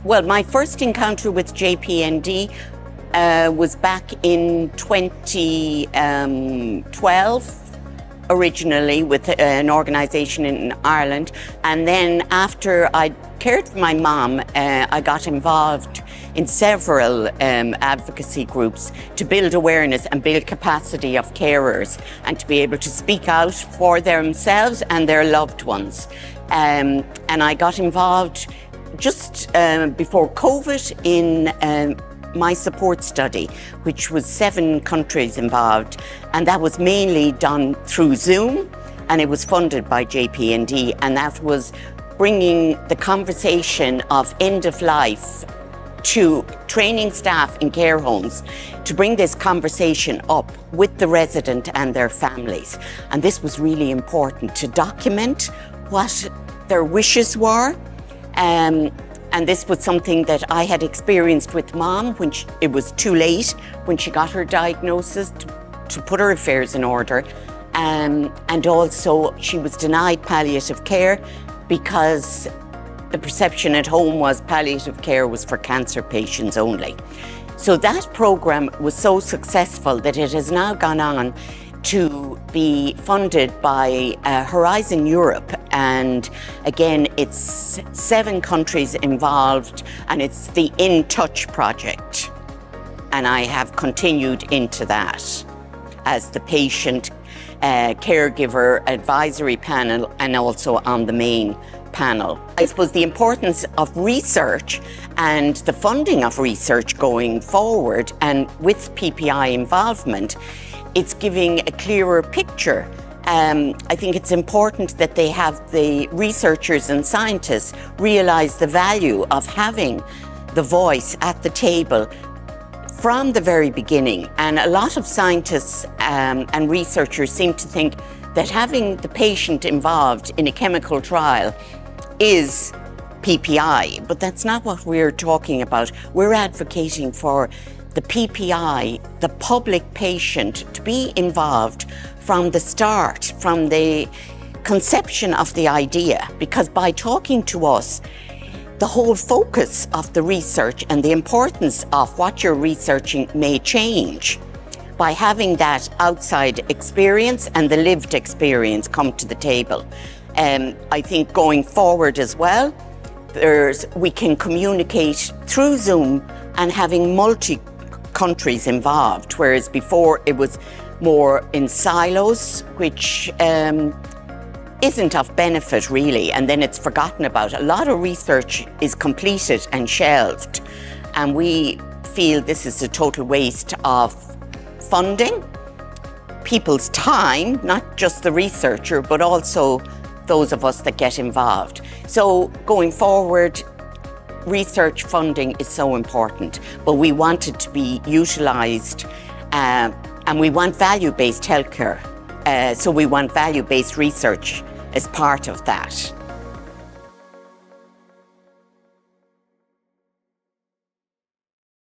Well, my first encounter with JPND was back in 2012, originally with an organisation in Ireland. And then after I cared for my mum, I got involved in several advocacy groups to build awareness and build capacity of carers and to be able to speak out for themselves and their loved ones. And I got involved just before COVID in my support study, which was 7 countries involved, and that was mainly done through Zoom, and it was funded by JPND, and that was bringing the conversation of end of life to training staff in care homes to bring this conversation up with the resident and their families. And this was really important to document what their wishes were. And this was something that I had experienced with Mom when it was too late when she got her diagnosis to put her affairs in order. And also she was denied palliative care because the perception at home was palliative care was for cancer patients only. So that program was so successful that it has now gone on to be funded by Horizon Europe, and again it's 7 countries involved, and it's the In Touch project, and I have continued into that as the patient caregiver advisory panel and also on the main panel. I suppose the importance of research and the funding of research going forward, and with PPI involvement, it's giving a clearer picture. I think it's important that they have the researchers and scientists realize the value of having the voice at the table from the very beginning. And a lot of scientists and researchers seem to think that having the patient involved in a chemical trial is PPI, but that's not what we're talking about. We're advocating for the PPI, the public patient, to be involved from the start, from the conception of the idea, because by talking to us, the whole focus of the research and the importance of what you're researching may change by having that outside experience and the lived experience come to the table. I think going forward as well, we can communicate through Zoom and having countries involved, whereas before it was more in silos, which isn't of benefit really, and then it's forgotten about. A lot of research is completed and shelved, and we feel this is a total waste of funding, people's time, not just the researcher, but also those of us that get involved. So going forward, research funding is so important, but we want it to be utilised, and we want value-based healthcare. So we want value-based research as part of that.